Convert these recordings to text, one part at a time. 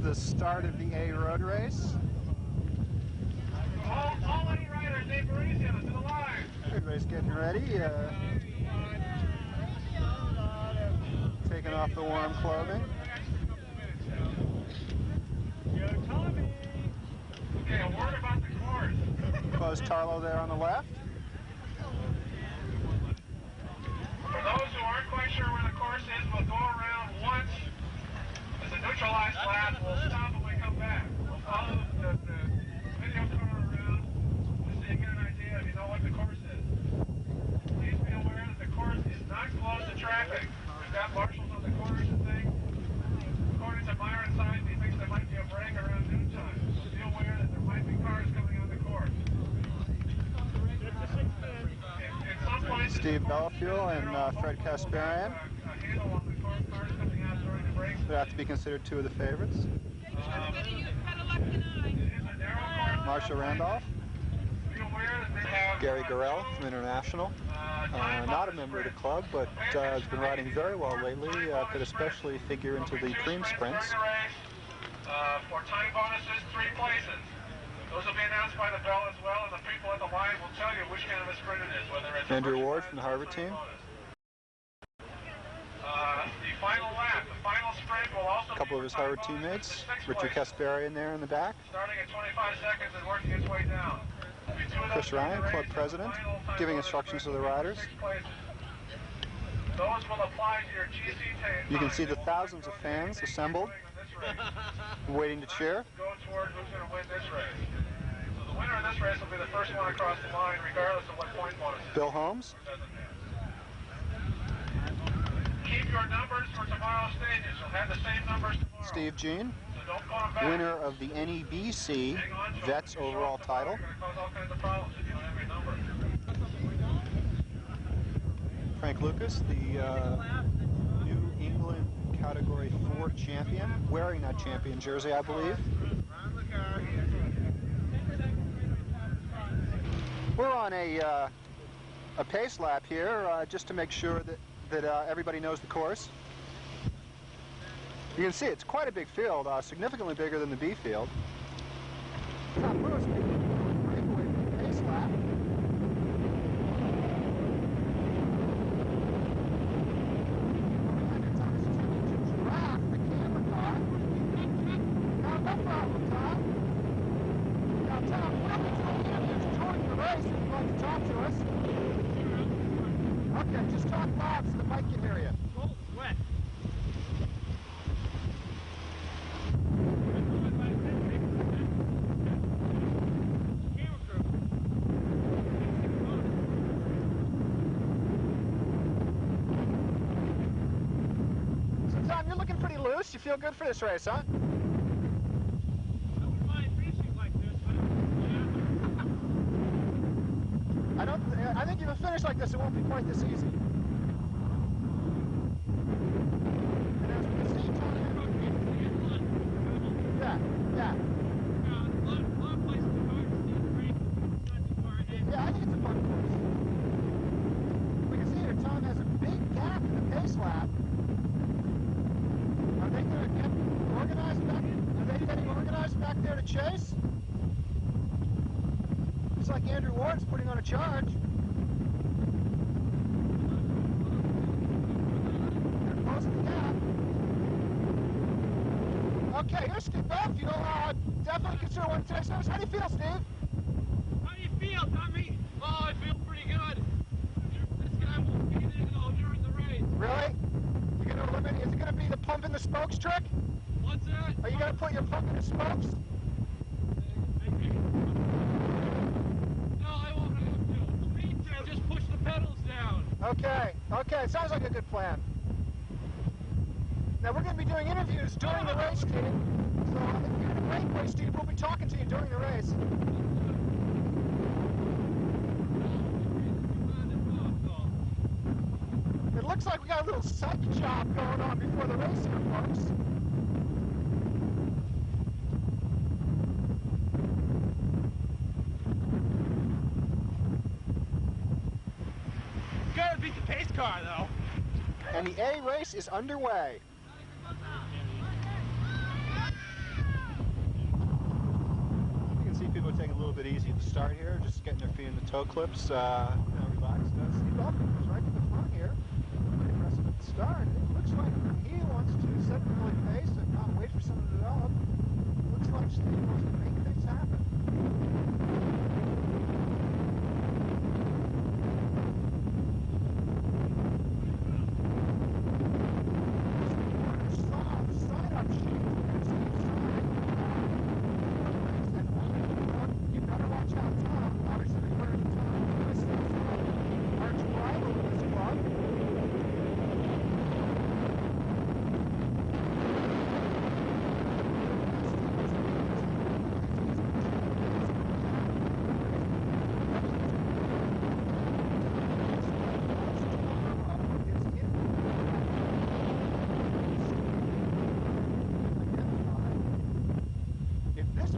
the start of the A road race. All any riders, Dave Mauricio, to the line. Everybody's getting ready. Taking off the warm clothing. Okay, a word about the course. Post Tarlo there on the left. For those who aren't quite sure where the course is, we'll go around once. As a neutralized lap, we'll stop when we come back. We'll follow the video car around just so you get an idea if you know what the course is. Please be aware that the course is not closed to traffic. We've got marshals on the corners and things. According to Myron Sines, he thinks there might be a break around noontime. So be aware that there might be cars coming on the course. In some places, Steve Bellafuel and Fred Kasparian would have to be considered two of the favorites. Marcia Randolph. Gary Gorell from International. Not a member of the club, but has been riding very well lately. Could especially figure into the cream sprints. For time bonuses, 3 places. Those will be announced by the bell as well, and the people at the line will tell you which kind of a sprint it is, whether it's Andrew Ward from the Harvard team. The final lap, the final sprint will also A couple of his Harvard teammates, Richard Kasparian there in the back. Starting at 25 seconds and working its way down. Chris Ryan, club president, giving instructions to the riders. Those will apply to your GC time. You can see the thousands of fans assembled, waiting to cheer. Go toward who's going to win this race. So the winner of this race will be the first one across the line, regardless of what point bonus. Bill Holmes. Keep your numbers for tomorrow's stages. You'll have the same numbers tomorrow. Steve Jean, So don't put them back. winner of the NEBC Vets overall title. You're going to cause all kinds of problems if you don't have your number. Frank Lucas, the New England Category 4 champion, wearing that champion jersey, I believe. We're on a pace lap here, just to make sure that everybody knows the course. You can see it's quite a big field, significantly bigger than the B field. Tom Lewis making breakaway from the pace lap. Okay, just talk loud so the mic can hear you. Oh, wet. So Tom, you're looking pretty loose. You feel good for this race, huh? I think if you finish like this, it won't be quite this easy. And as we can see, yeah. Yeah, I think it's a fun course. We can see here, Tom has a big gap in the pace lap. Are they going to get organized back? Are they getting organized back there to chase? Looks like Andrew Ward's putting on a charge. Okay, here's Steve Bellafuel. Definitely consider one today's service. How do you feel, Steve? How do you feel, Tommy? Oh, I feel pretty good. This guy won't get in all during the race. Really? You're going to eliminate? Is it going to be the pump in the spokes trick? What's that? Are you going to put your pump in the spokes? No, I won't have to. Speed test, just push the pedals down. Okay, it sounds like a good plan. Now, we're going to be doing interviews during the race, Steve. So if you're in a breakaway, Steve, we'll be talking to you during the race. It looks like we got a little psych job going on before the race here, folks. Gotta beat the pace car, though. And the A race is underway. bit easy to start here, just getting their feet in the toe clips, relaxed. Steve Elkin is right to the front here, pretty aggressive at the start. It looks like he wants to set an early pace and not wait for someone to develop. Looks like Steve wants to make things happen.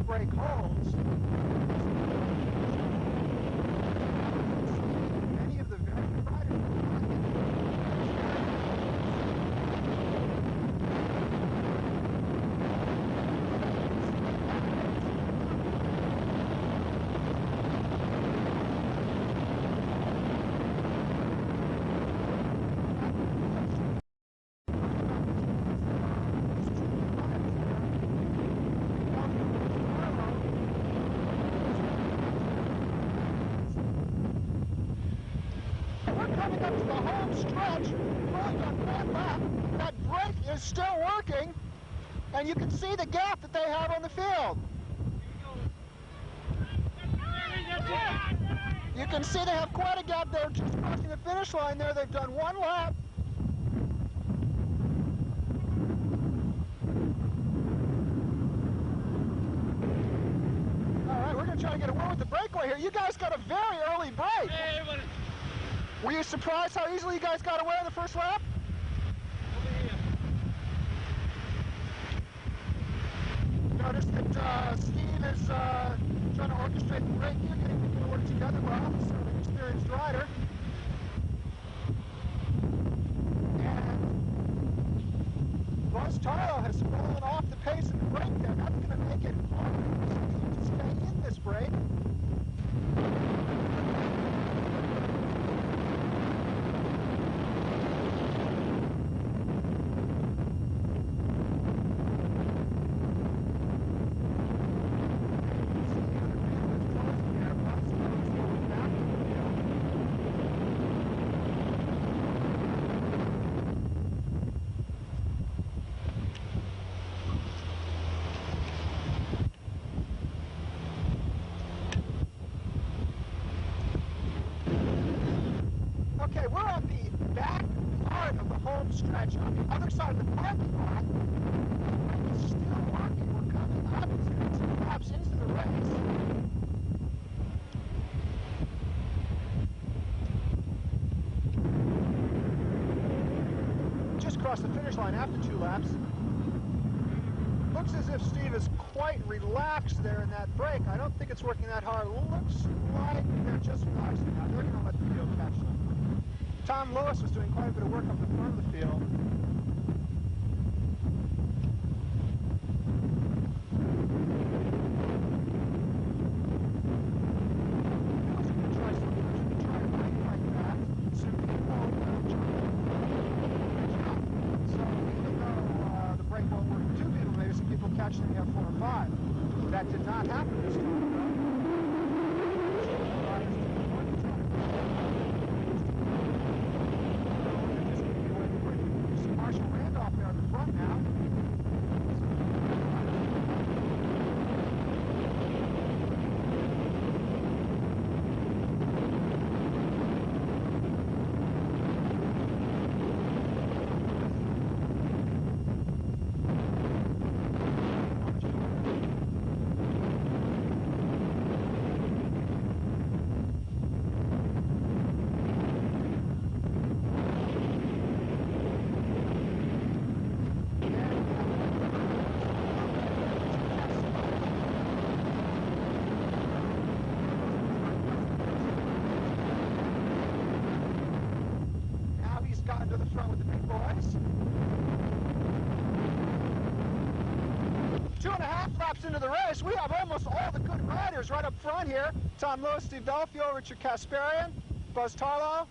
Brake holds, many of the very good riders coming up to the home stretch, going on one lap. That brake is still working, and you can see the gap that they have on the field. You can see they have quite a gap there just crossing the finish line there. They've done one lap. All right, we're going to try to get away with the breakaway here. You guys got a very early break. Were you surprised how easily you guys got away on the first lap? Notice that Steve is trying to orchestrate the brake here, getting people to work together well. He's certainly an experienced rider. And Buzz Tarlow has fallen off the pace of the brake there. That's going to make it harder for Steve to stay in this brake. Okay, we're on the back part of the home stretch on the other side of the parking lot. It's still working. We're coming up 2 laps into the race. Just crossed the finish line after 2 laps. Looks as if Steve is quite relaxed there in that brake. I don't think it's working that hard. Looks like they're just relaxing now. They're going to let the field catch them. Tom Lewis was doing quite a bit of work up the front of the field. Actually, we have 4 or 5. That did not happen this time. Marshall Randolph there in the front now. 2.5 laps into the race, we have almost all the good riders right up front here. Tom Lewis, Steve Belfield, Richard Kasparian, Buzz Tarlow.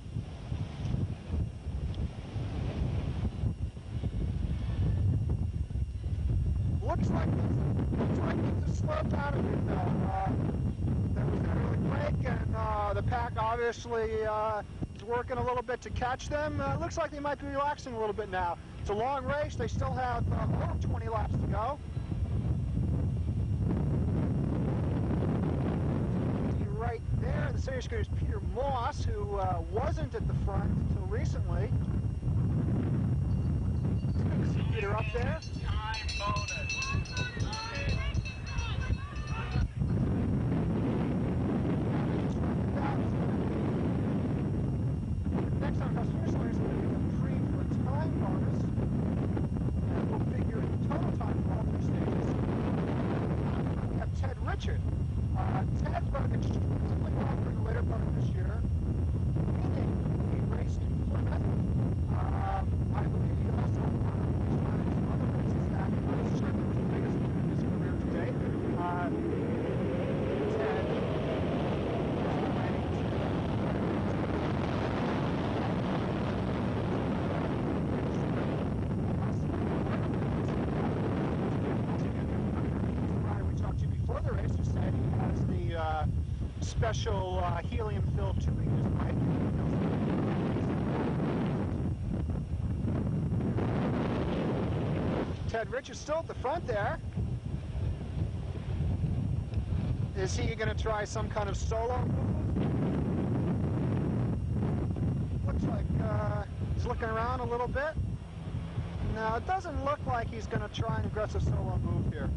Looks like things have slowed down a bit now. There was an early break, and the pack obviously is working a little bit to catch them. Looks like they might be relaxing a little bit now. It's a long race. They still have over 20 laps to go. Right there, the senior scooter is Peter Moss, who wasn't at the front until recently. It's good to see Peter up there. Time bonus. Next on across finish line is going to be a free for a time bonus. And we'll figure total time for all three stages. We have Ted Richard. Ted rode extremely well for the later part of this year. He raced in Plymouth. I believe he also won some other races that certainly was the biggest win in his career to date. Ted is planning we talked to before the race, who said he has the special helium-filled tubing in his bike. Ted Richards still at the front there. Is he going to try some kind of solo move? Looks like he's looking around a little bit. No, it doesn't look like he's going to try an aggressive solo move here.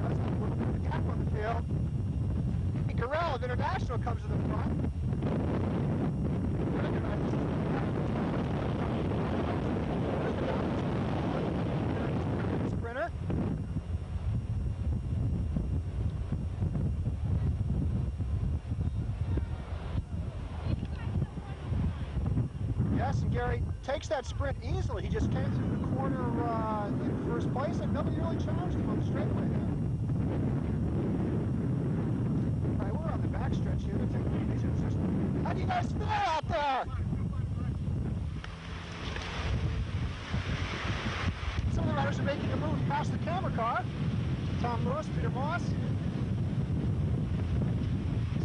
Does have a little bit of a gap on the field. Garrell of International comes to the front. Sprinter. Yes, and Gary takes that sprint easily. He just came through the corner in first place, and nobody really challenged him on the straightaway there. All right, we're on the backstretch here. We're taking it easy. How do you guys feel out there? Some of the riders are making a move past the camera car. Tom Lewis, Peter Moss.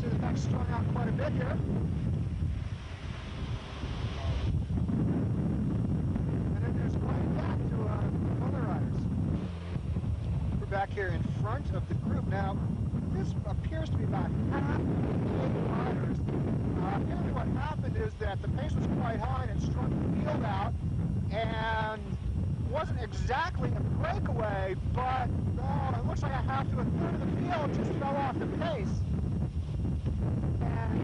See the back's strung out quite a bit here. Back here in front of the group. Now, this appears to be about half the riders. Apparently what happened is that the pace was quite high and it struck the field out, and wasn't exactly a breakaway, but it looks like a half to a third of the field just fell off the pace. And,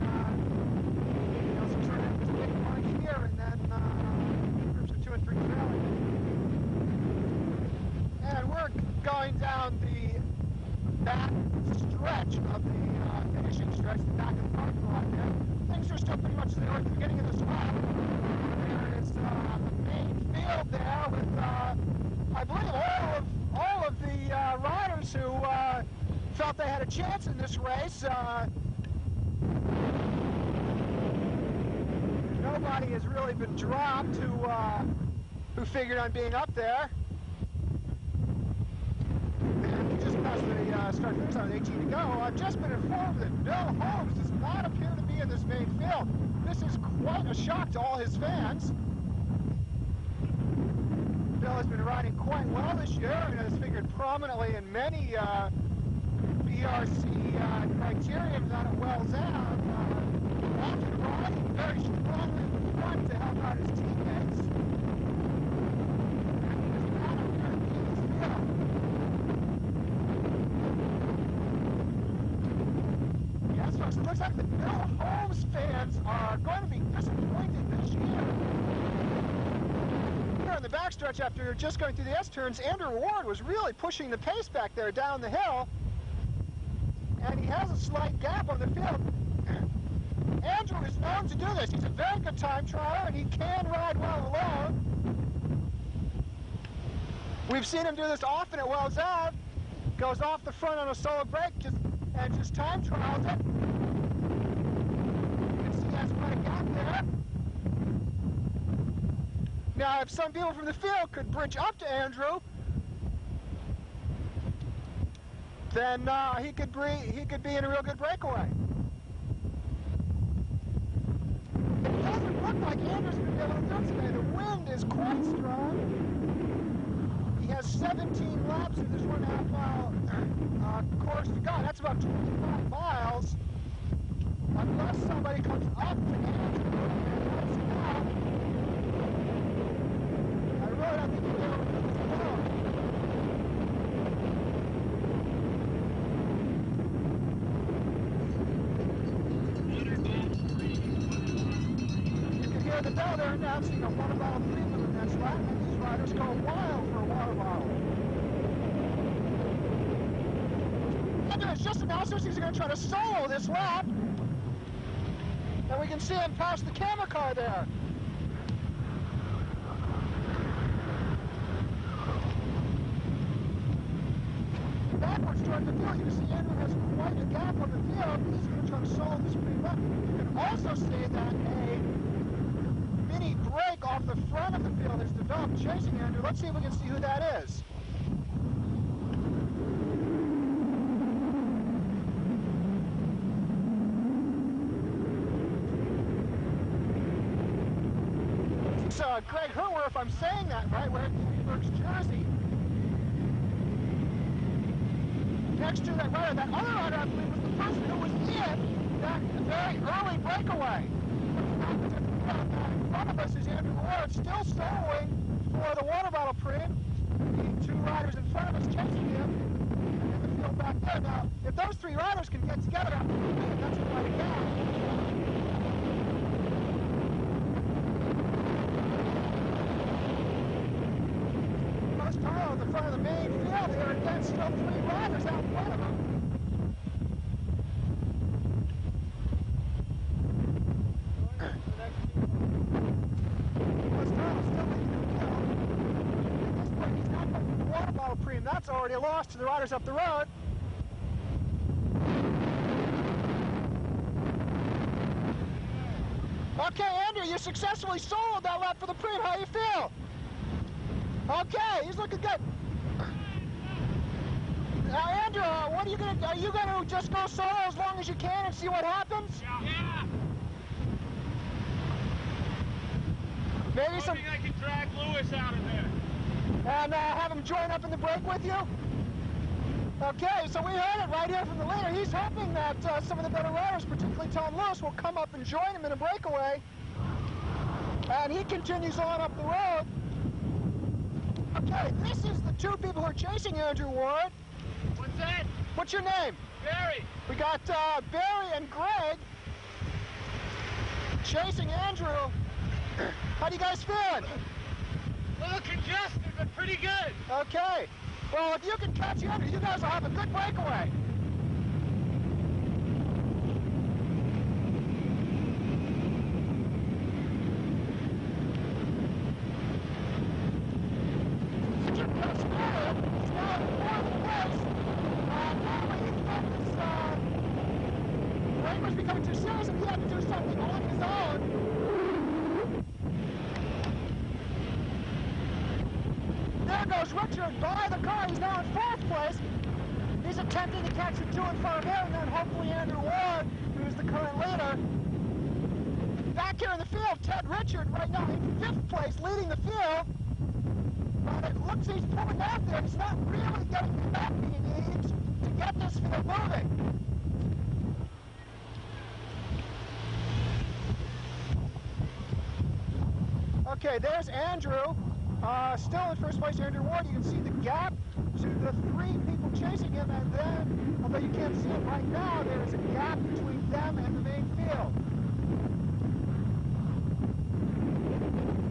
so sort of this big mark here, and then groups of 2 and 3 trailing. And we're going down the back stretch of the finishing stretch, the back of the parking lot there. Things are still pretty much as they were at the beginning of this lap. There is the main field there with, I believe, all of the riders who felt they had a chance in this race. Nobody has really been dropped who figured on being up there. Just past the start finish line with 18 to go. I've just been informed that Bill Holmes does not appear to be in this main field. This is quite a shock to all his fans. Bill has been riding quite well this year and has figured prominently in many BRC criterions on it Wells out. Often riding very strongly in the front to help out his teammates. And he does not appear to be in this field. Folks, it looks like the Bill Holmes fans are going to be disappointed this year. Here on the backstretch, after just going through the S-turns, Andrew Ward was really pushing the pace back there down the hill, and he has a slight gap on the field. Andrew is known to do this. He's a very good time trialer, and he can ride well alone. We've seen him do this often at Wells Ave. Goes off the front on a solo brake and just time trials it. You can see he has quite a gap there. Now, if some people from the field could bridge up to Andrew, then he could be in a real good breakaway. It doesn't look like Andrew's going to be able to do it today. The wind is quite strong. He has 17 laps in this 1.5 mile course to go. That's about 25 miles. Unless somebody comes up to Andrew and lets him out, I really don't think he'll be able to do this alone. You can hear the bell there announcing a water bottle premium in the next lap, and these riders go wild for a water bottle. It's just announced he's going to try to solo this lap. And we can see him pass the camera car there. Backwards toward the field, you can see Andrew has quite a gap on the field. He's going to try to solo this pretty lap. You can also see that a mini break off the front of the field has developed chasing Andrew. Let's see if we can see who that is. Greg Hoover, if I'm saying that right, wearing Pittsburgh's jersey. Next to that rider, that other rider, I believe, was the person who was in that very early breakaway. In front of us is Andrew Ward, still soloing for the water bottle premium. The two riders in front of us chasing him, and the field back there. Now, if those three riders can get together, that's quite a gap. At the front of the main field here, and then still three riders out in front of him. Still leading the field. At this point, he's not going for the water bottle premium. That's already lost to the riders up the road. Okay, Andrew, you successfully soloed that lap for the premium. How do you feel? Okay, he's looking good. Now, Andrew, what are you gonna just go solo as long as you can and see what happens? Yeah. Maybe some. Hoping I can drag Lewis out of there. And have him join up in the break with you? Okay, so we heard it right here from the leader. He's hoping that some of the better riders, particularly Tom Lewis, will come up and join him in a breakaway. And he continues on up the road. Okay, this is the two people who are chasing Andrew Ward. What's that? What's your name? Barry. We got Barry and Greg chasing Andrew. How do you guys feeling? A little congested, but pretty good. Okay. Well, if you can catch Andrew, you guys will have a good breakaway. Richard by the car. He's now in fourth place. He's attempting to catch the two in front of him, and then hopefully Andrew Ward, who's the current leader. Back here in the field, Ted Richard right now in fifth place, leading the field. But it looks he's pulling out there. He's not really getting the back he needs to get this field moving. Okay, there's Andrew. Still in first place, Andrew Ward. You can see the gap to the three people chasing him, and then, although you can't see it right now, there is a gap between them and the main field.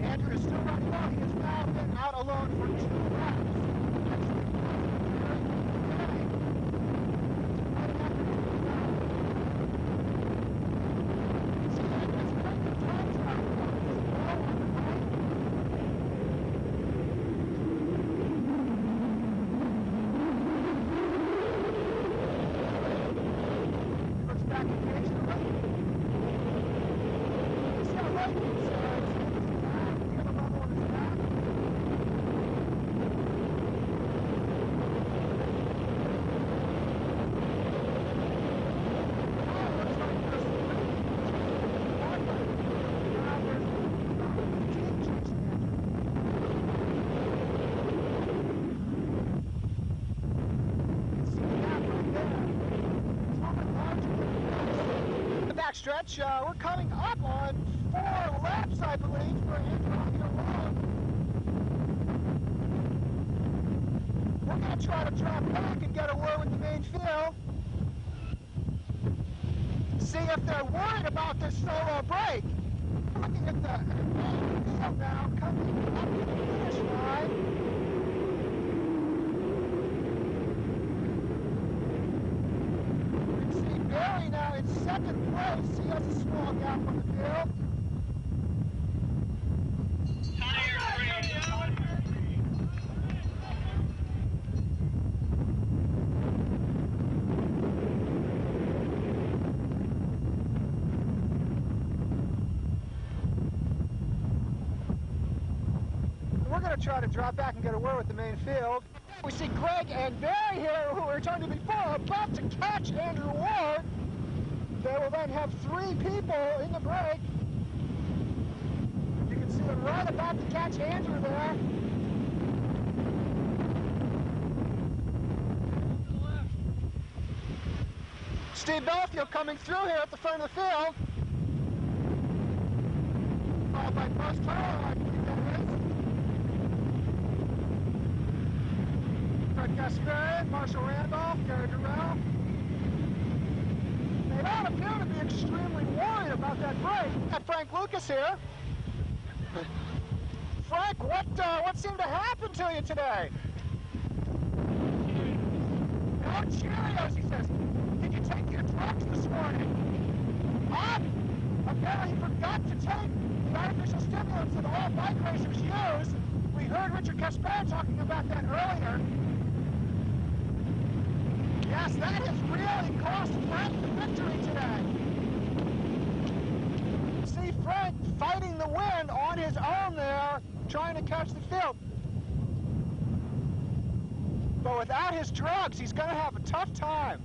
Andrew is still running out. He has now been out alone for 2 laps. backstretch. We're coming up on 4 laps, I believe, for Andrew alone. We're going to try to drop back and get a word with the main field. See if they're worried about this solo break. Looking at the main field now, coming up to the finish line. You can see Barry now in 2nd place. He has a small gap on the field. Try to drop back and get a word with the main field. We see Greg and Barry here, who were turned to before, about to catch Andrew Ward. They will then have 3 people in the break. You can see them right about to catch Andrew there. Steve Belfield coming through here at the front of the field. Followed by Post Carl, I believe that is. Gasparian, Marshall Randolph, Gary Durrell. They don't appear to be extremely worried about that break. Got Frank Lucas here. Frank, what seemed to happen to you today? No Cheerios, he says. Did you take your drugs this morning? Apparently he forgot to take the artificial stimulants that all bike racers use. We heard Richard Gasparian talking about that earlier. Yes, that has really cost Frank the victory today. See Frank fighting the wind on his own there, trying to catch the field. But without his drugs, he's going to have a tough time.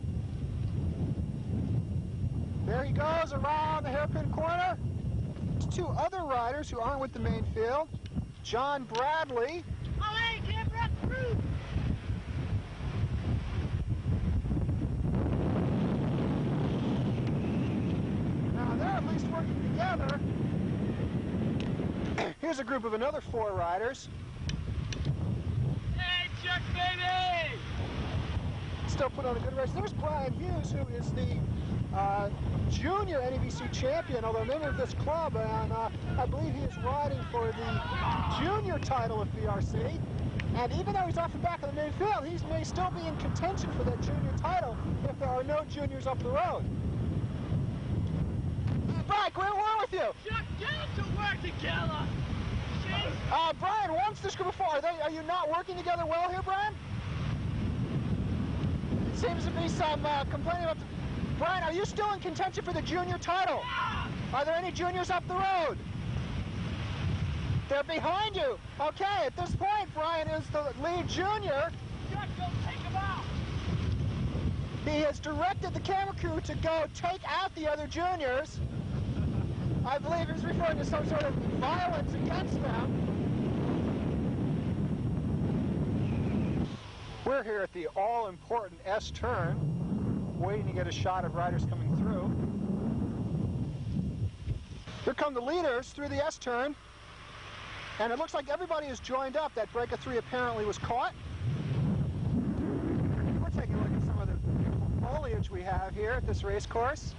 There he goes around the hairpin corner. There's 2 other riders who aren't with the main field. John Bradley. Oh, hey, get right through. Working together. Here's a group of another 4 riders. Hey, Chuck, baby! Still put on a good race. There's Brian Hughes, who is the junior NEBC champion, although member of this club, and I believe he is riding for the junior title of BRC. And even though he's off the back of the main field, he may still be in contention for that junior title if there are no juniors up the road. Mike, we're with you. Chuck, get us to work together. Brian, once this group before, are you not working together well here, Brian? Seems to be some complaining about Brian, are you still in contention for the junior title? Yeah. Are there any juniors up the road? They're behind you. Okay, at this point, Brian is the lead junior. Chuck, go take him out. He has directed the camera crew to go take out the other juniors. I believe he's referring to some sort of violence against them. We're here at the all-important S-turn, waiting to get a shot of riders coming through. Here come the leaders through the S-turn, and it looks like everybody is joined up. That break of 3 apparently was caught. We're taking a look at some of the beautiful foliage we have here at this race course.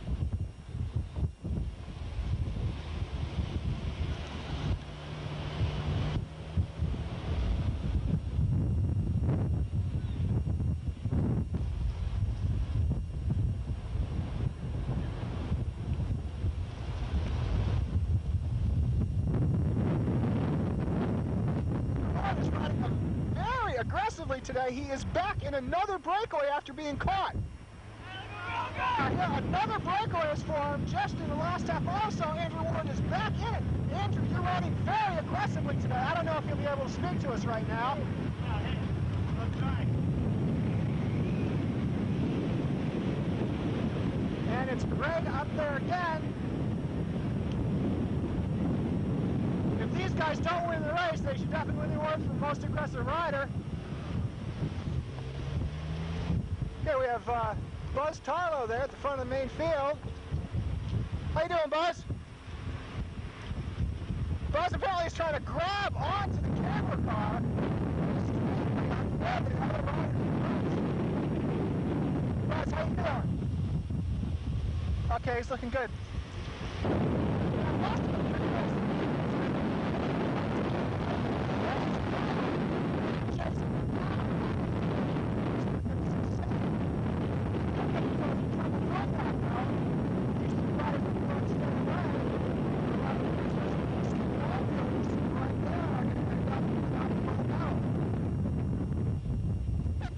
Today, he is back in another breakaway after being caught. Yeah, another breakaway is formed just in the last half. Also, Andrew Ward is back in it. Andrew, you're riding very aggressively today. I don't know if you'll be able to speak to us right now. And it's Greg up there again. If these guys don't win the race, they should definitely win the award for most aggressive rider. Here we have Buzz Tarlow there at the front of the main field. How you doing, Buzz? Buzz apparently is trying to grab onto the camera car. Buzz, how you doing? Okay, he's looking good.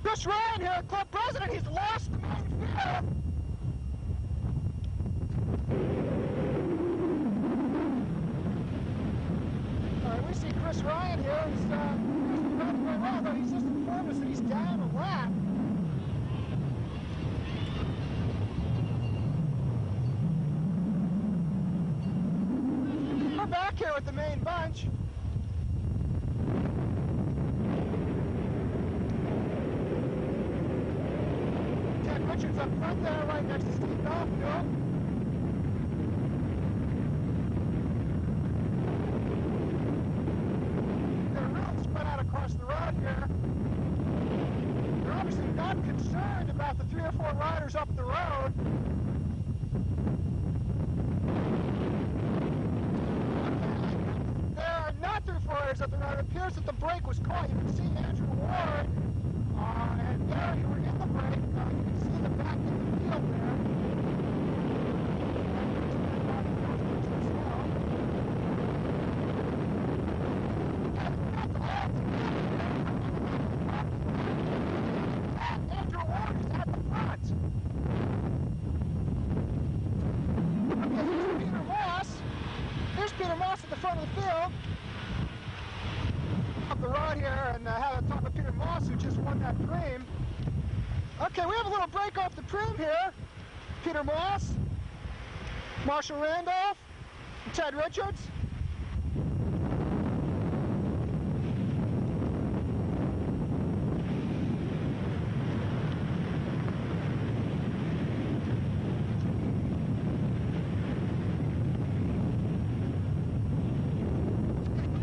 Chris Ryan here, club president. He's lost the main field. All right, we see Chris Ryan here. He's running very well, though he's just informed us that he's down a lap. We're back here with the main bunch. Richards up front there, right next to Steve Belfield. They're really spread out across the road here. They're obviously not concerned about the 3 or 4 riders up the road. There are not 3 or 4 riders up the road. It appears that the brake was caught. You can see Andrew Ward. And there you were in the brake. You can see the back of the field there. Andrew Ward is at the front. Okay, here's Peter Moss. Here's Peter Moss at the front of the field. Up the road here and have a talk with Peter Moss, who just won that cream. Okay, we have a little break off the prim here. Peter Moss, Marshall Randolph, and Ted Richards.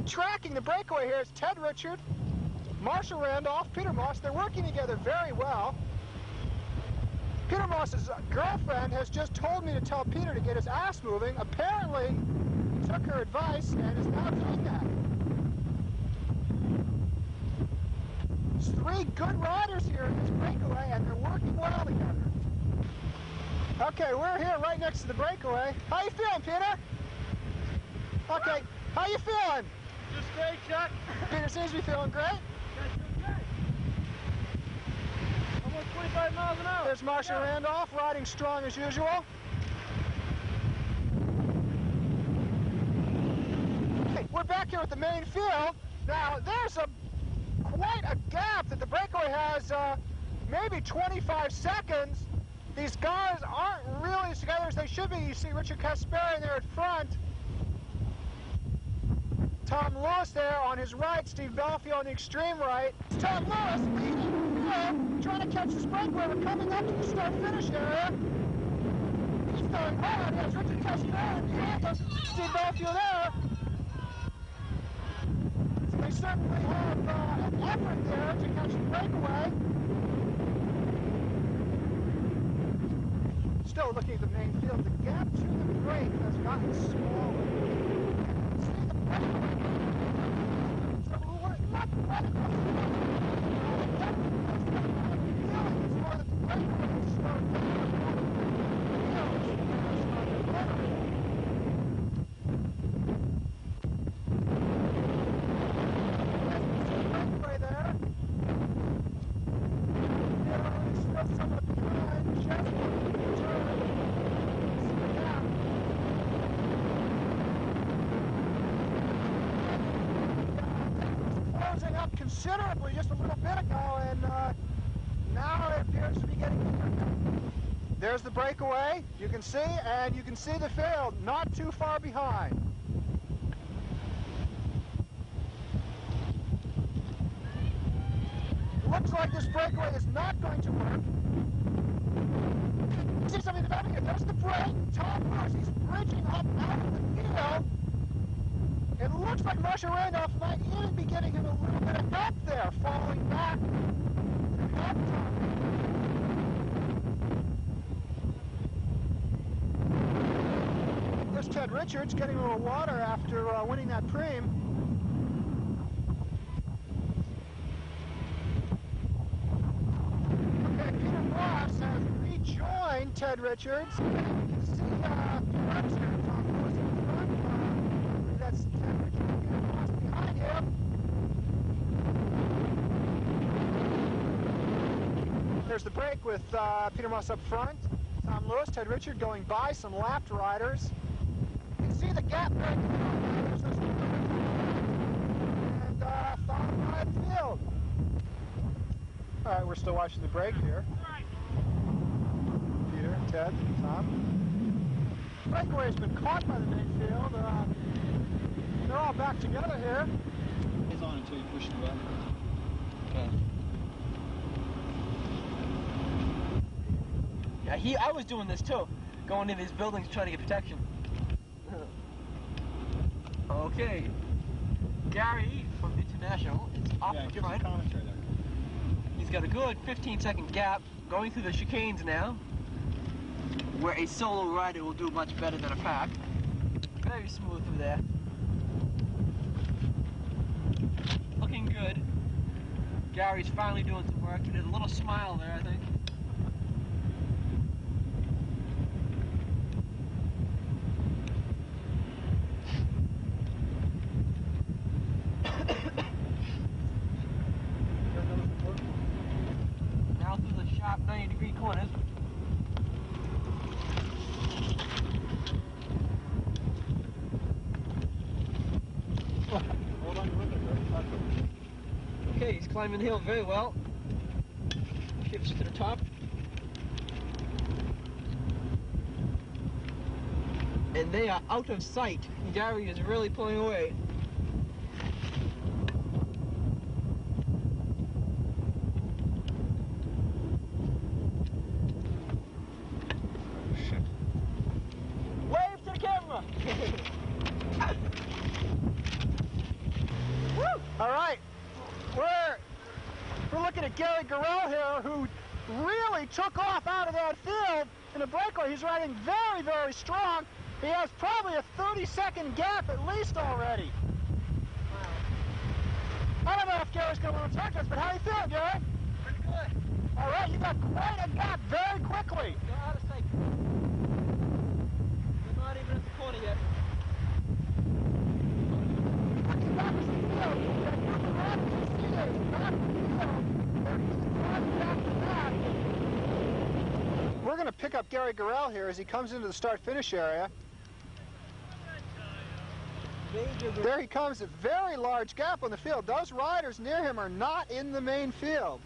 Tracking the breakaway here is Ted Richards, Marshall Randolph, Peter Moss. They're working together very well. Peter Moss's girlfriend has just told me to tell Peter to get his ass moving. Apparently, he took her advice and is now doing that. There's 3 good riders here in this breakaway, and they're working well together. Okay, we're here right next to the breakaway. How you feeling, Peter? Okay, how you feeling? Just great, Chuck. Peter seems to be feeling great. Almost 25 miles an hour. There's Marshall Randolph riding strong as usual. Hey, we're back here at the main field. Now, there's quite a gap that the breakaway has, maybe 25 seconds. These guys aren't really as together as they should be. You see Richard Kasparian there at front. Tom Lewis there on his right, Steve Belfield on the extreme right. It's Tom Lewis leading the field, trying to catch this breakaway. We're coming up to the start-finish area. He's going hard. He has Richard Kasparian behind Steve Belfield there. So they certainly have an effort there to catch the breakaway. Still looking at the main field, the gap to the break has gotten smaller. See the breakaway. So we're not right across the field. Considerably just a little bit ago, and now it appears to be getting bigger. There's the breakaway, you can see, and you can see the field not too far behind. Looks like this breakaway is not going to work. see something happening here. There's the break. Tom Lewis, he's bridging up out of the field. It looks like Marshall Randolph might even be getting him a little bit of help there, falling back to help Tom. There's Ted Richards getting a little water after winning that preem. Okay, Peter Moss has rejoined Ted Richards. You can see Tom Lewis in front. That's Ted Richards, Peter Moss behind him. There's the break with Peter Moss up front. Tom Lewis, Ted Richard going by some lapped riders. You can see the gap very clearly. There's those and followed by the field. All right, we're still watching the break here. Peter, Ted, Tom. Breakaway's been caught by the main field. They're all back together here. He's on until you push the button. Okay. Yeah, I was doing this too, going into these buildings trying to get protection. Okay, Gary from International is off the front. He's got a good 15-second gap going through the chicanes now, where a solo rider will do much better than a pack. Very smooth through there. Looking good. Gary's finally doing some work. He did a little smile there, I think. Now through the sharp 90-degree corners. Okay, he's climbing the hill very well. Shifts to the top. And they are out of sight. Gary is really pulling away. Wave to the camera! Woo! All right, we're looking at Gary Garrell here, who really took off out of that field in a breakaway. He's riding very, very strong. He has probably a 30-second gap at least already. I don't know if Gary's going to want to talk to us, but how do you feel, Gary? Pretty good. All right, you got quite a gap very quickly. You're out of sight. We're not even at the corner yet. Looking back to the field, that group of riders you see there is back to the field. They're easily driving back to back. We're going to pick up Gary Garrell here as he comes into the start-finish area. There he comes, a very large gap on the field. Those riders near him are not in the main field.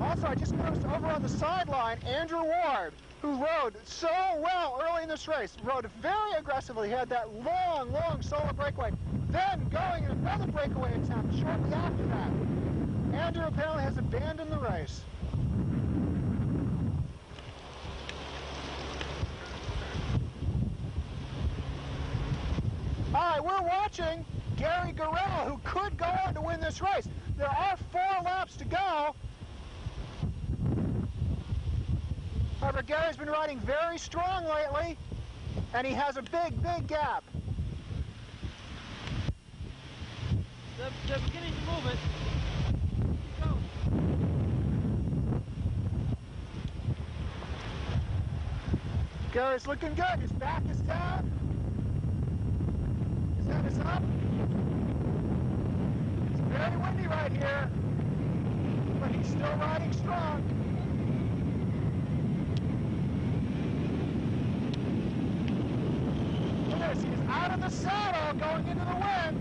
Also, I just noticed over on the sideline, Andrew Ward, who rode so well early in this race, rode very aggressively, had that long, long solo breakaway, then going in another breakaway attempt shortly after that. Andrew apparently has abandoned the race. All right, we're watching Gary Garrell, who could go on to win this race. There are 4 laps to go. However, Gary's been riding very strong lately, and he has a big, big gap. They're beginning to move it. Keep going. Gary's looking good. His back is down. His head is up. It's very windy right here, but he's still riding strong. He is out of the saddle going into the wind.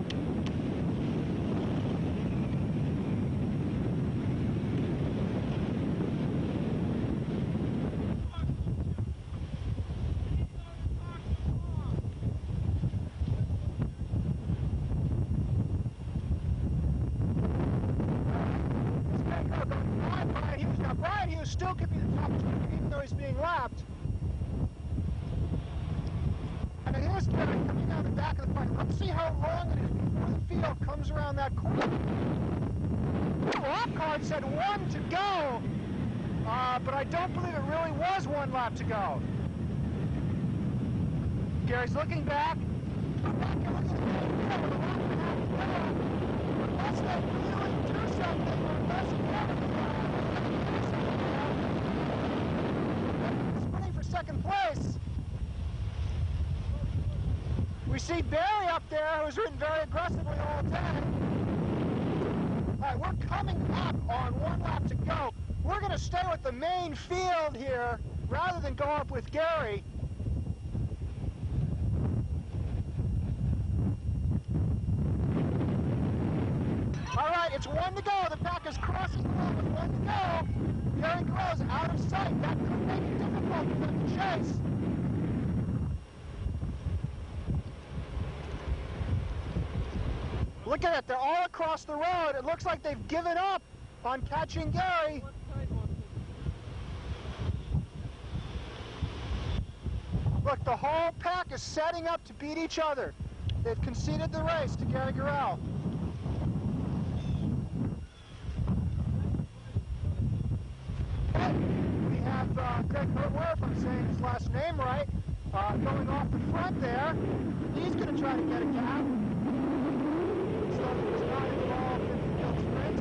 still could be the top two, even though he's being lapped. And here's Gary coming down the back of the fight. Let's see how long it is before the field comes around that corner. The lap card said 1 to go, but I don't believe it really was 1 lap to go. Gary's looking back. Unless they really do something, or unless sprinting for second place. We see Barry up there, who's ridden very aggressively all day. All right, we're coming up on 1 lap to go. We're going to stay with the main field here, rather than go up with Gary. All right, it's 1 to go. The pack is crossing the line with 1 to go. Gary Garreau's out of sight. That could make it difficult for them to chase. Look at it, they're all across the road. It looks like they've given up on catching Gary. Look, the whole pack is setting up to beat each other. They've conceded the race to Gary Garreau. We have Greg Hertwer, if I'm saying his last name right, going off the front there. He's going to try to get a gap. So he's not involved in the field sprint.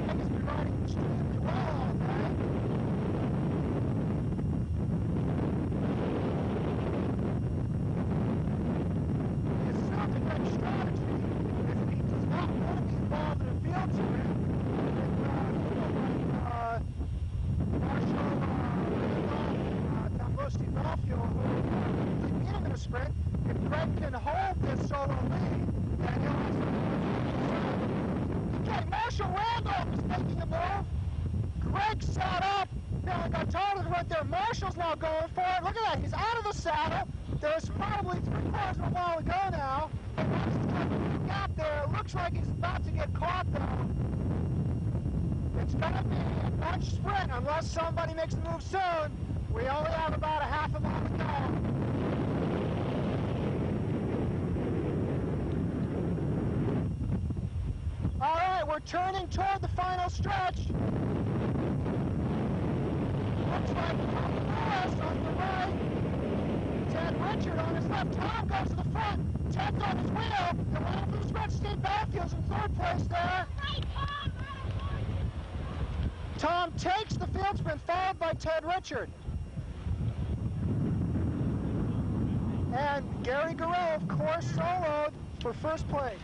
Greg has been riding extremely well all day. It's not a great strategy if he does not want to be involved in a field sprint. Sprint. If Greg can hold this solo lead, then he'll have some. Okay, Marshall Randolph is making a move. Greg sat up. Now I got told right there. Marshall's now going for it. Look at that. He's out of the saddle. There's probably 3/4 of a mile to go now. Gap there. It looks like he's about to get caught though. It's going to be a bunch sprint unless somebody makes the move soon. We only have about a half a mile to go. All right, we're turning toward the final stretch. Looks like Tom Lewis on the right. Ted Richard on his left. Tom goes to the front. Ted's on his wheel. The winner for the stretch, Steve Matthews in 3rd place there. Tom takes the field sprint, followed by Ted Richard. And Gary Garreau, of course, soloed for 1st place.